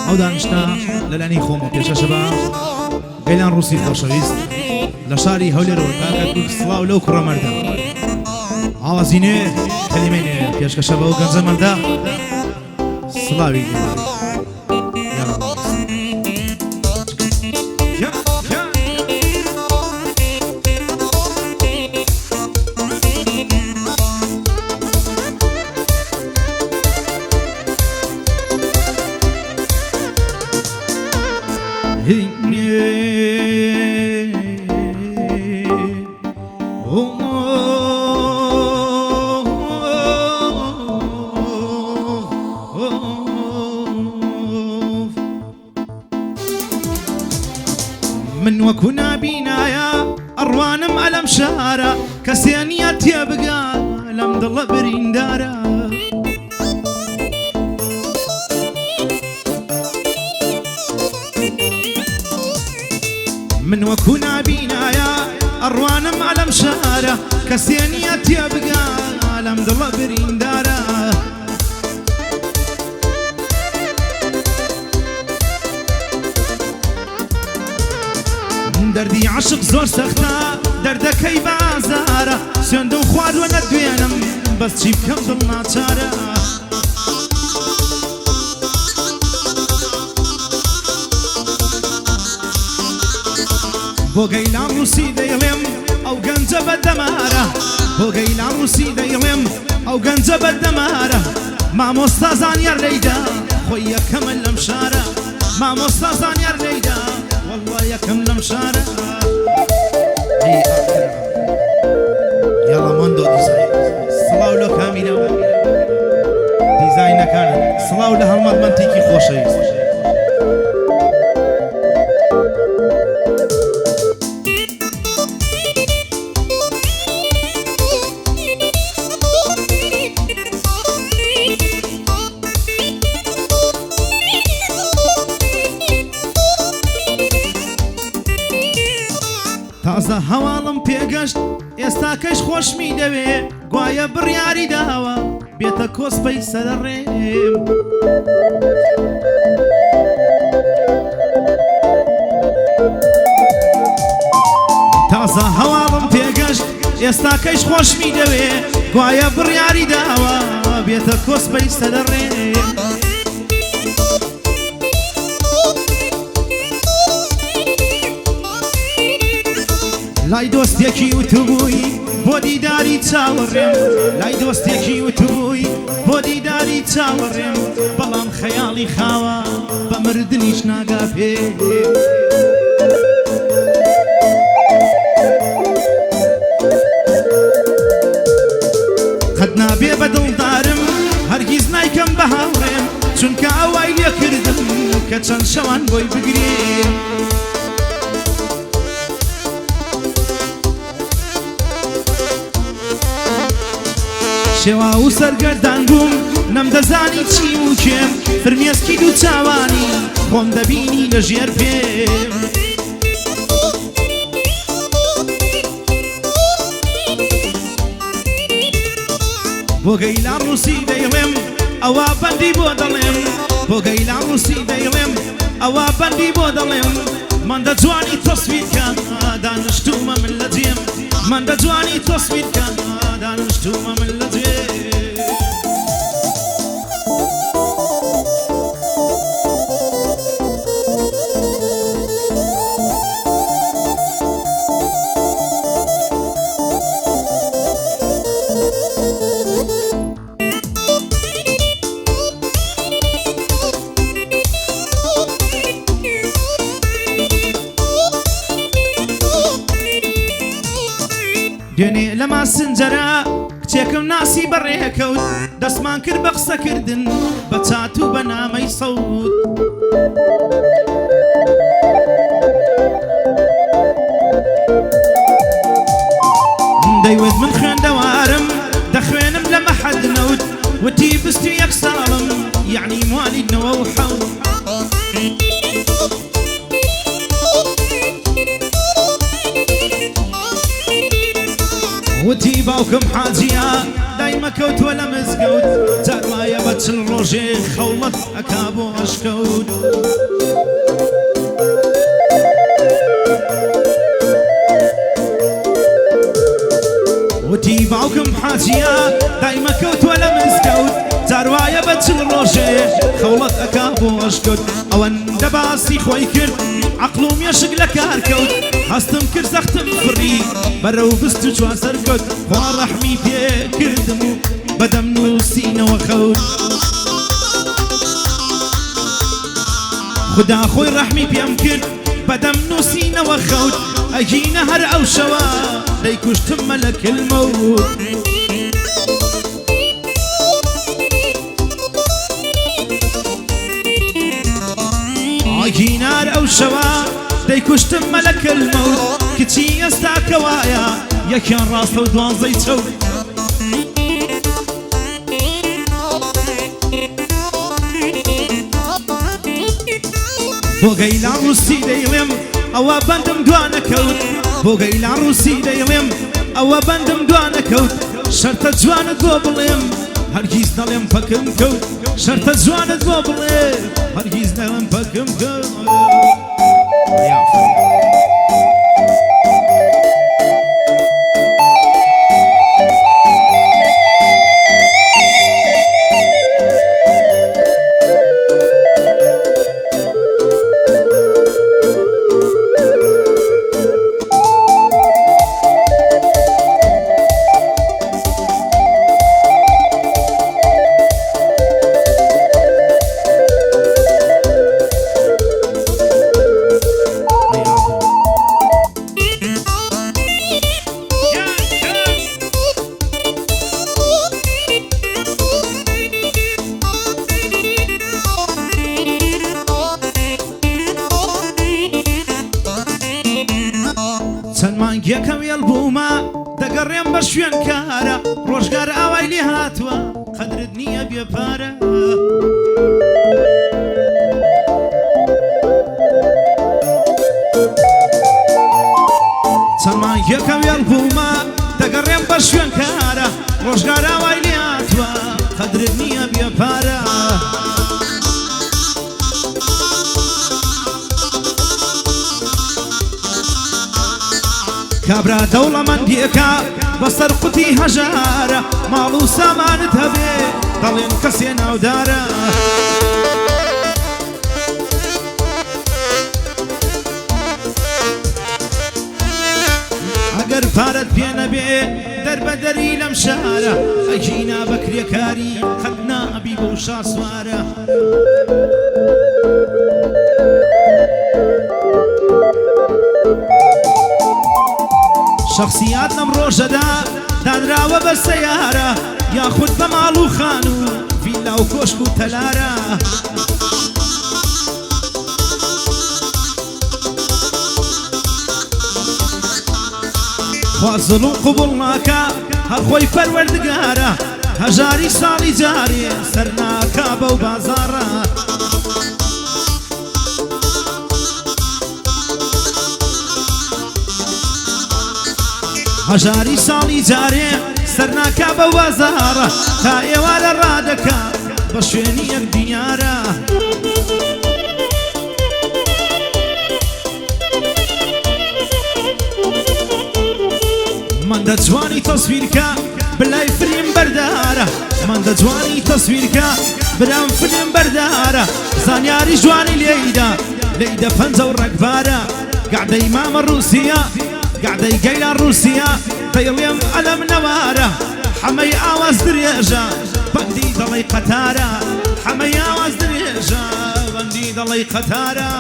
ئەو دانیشتە لەلانی خۆمە پێشەشەبە گەیلان ڕووسی خۆشەویست لە شاری هەولێرەوە کاکە سڵاو لەو کوڕەمەردە ئاوازینێ کەلیمەینێ پێشکەشە بەو گەنجە مەردە سڵاوی من وەکو نابینایە ئەڕوانم ئەلەم شارە کەسێنیە تێبگا لەم دڵە بریندارە من وەکو نابینایە ئەڕوانم ئەلەم شارە کەسێنیە تێبگا لەم دڵە بریندارە دەردی عاشق زۆر سەختە دەردەکەی بازارە سوێندە و خواردوە نەدوێنم بەس چی بکەم دڵ ناچارە بۆ گەیلان ڕووسی دەیڵێم ئەو گەنجە بەدەمارە بۆ گەیلان ڕووسی دەیڵێم ئەو گەنجە بەدەمارە مامۆستا زانیار لەیدا خۆی یەکەمە لەم شارە مامۆستا زانیار لەیدا والله یەکەم لەم شارە یاڵا مۆندۆ دیزاین سڵاو لە کامینەوە دیزاینەکانن سڵاو لە هەڵمەتمەندێکی خۆشەویست تازە هەواڵم پێگەشت ئێستا کەش خۆشمی دەوێ گوایە بڕیاری داوە بێتە کۆسپەی سەرڕێم تازە هەواڵم پێگەشت ئێستا کەش خۆشمی دەوێ گوایە بڕیاری داوە بێتە کۆسپەی سەرڕێم لای دۆستێکی وتبووی بۆ دیداری چاوەڕێم لای دۆستێکی وتبووی بۆ دیداری چاوەڕێم بەڵام خەیاڵی خاوە بە مردنیش ناگا پێ قەت نابێ بە دڵدارم هەرگیز نایکەم بە هاوڕێم چونکە ئەوای لێ کردم کە چەند شەوان بۆی بگرێم شێوا و سەرگەردان بووم نەمدەزانی چی و کێم فرمێسکی دوو چاوانی خۆم دەبینی لە ژێر پێم بۆ گەیلان ڕووسی دەیڵێم ئەوە بەندی بۆ دەڵێم بۆ گەیلان ڕووسی دەیڵێم ئەوە بەندی بۆ دەڵێم من دەجوانی تۆسویتکە دانیشتومە من لە جێم من دەجوانی تۆسویتکە دانیشتومە من لە جێ دوێنێ لەما سنجەرە کچێکم ناسی بەڕێکەوت دەستمان کرد بە قسەکردن بە چات و بە نامەی سەوت دەیوت من خوێندەوارم دەخوێنم لە مەحەد نەوت وتی بستی یەک ساڵم یعنی موالی نەوە و حەوت وتی باوکم حاجیە دایمە کەوتووە لە مزگەوت جاروای بچل ڕۆژێ خەوڵەت ئەکا بۆ ئەشکەوت وتی باوکم حاجیە دایمە کەوتووە لە مزگەوت جاروایە بەچل ڕۆژێ خەوڵەت ئەکا بۆ ئەشکەوت ئەوەندە باسی خۆی کرد عەقڵ و مێشک لە کار کەوت هەستم کرد زەختم فڕی بەرەو بست و چوار سەرکەوت خوا ڕەحمی پێ کردم و بەدەم نووسینەوە خەوت خدا خۆی ڕەحمی پێم کرد بەدەم نووسینەوە خەوت ئەگینە هەر ئەو شەوە دەیکوشتم مەلەک المەوت ئاگینار ئەو شەوە دەیکوشتم مەلەک المەوت کچی ئێستا کەوایە یەکیان ڕاستە و دوانزەی چەوت بۆ گەیلان ڕووسی دەیڵێم ئەوە بەندم دوانەکەوت بۆ گەیلان ڕووسی دەیڵێم ئەوە بەندم دوانەکەوت شەرتە جوانت بۆ بڵێم هەرگیز نەڵێم پەکم کەوت شەرتە جوانت بۆ بڵێم هەرگیز نەڵێم پەکم کەوت چەند مانگێکەم وێڵ بوومە دەگەڕێم بە شوێن کارە ڕۆژگار ئاوای لێ هاتووە قەدرت نییە بێپارە چەند مانگێکەم وێڵ بوومە دەگەڕێم بە شوێن کارە ڕۆژگار ئاوای لێ هاتووە قەدرت نییە بێپارە کابرا دەوڵەمەندیەکە بەسەر قوتی هەژارە ماڵ و سامانت هەبێ دەڵێن کەسێ ناودارە ئەگەر پارەت پێ نەبێ دەربەدەری لەم شارە ئەگینا بەکرێکاری قەت نابی بەو شاسوارە شخصیات لەم ڕۆژەدا دانراوە بە سەیارە یاخود بە ماڵ و خان و ڤیلا و کۆشک و تەلارە خوا زوڵ و قوبوڵ ناکا هەر خۆی پەروەردگارە هەژاری ساڵی جارێ سەر ناکا بەو بازاڕە هەژاری ساڵی جارێ سەرناکا بە وازارە تا ئێوارە ڕادەکە بە شوێنی یەک دیارە مەندە جوانی تەسویرکە بلای فریم بەردارە مەندە جوانی تەسویرکە برام فریم بەردارە زانیاری جوانی لێیدا پەنجە و ڕەگبارە گعدەی مامە ڕووسیە قعدەی گەیلان ڕووسیا دەیڵێم ئەلەم نەوارە حەمەی ئاواز درێژە بەندی دەڵێی قەتارە حەمەی ئاواز درێژە بەندی دەڵێی قەتارە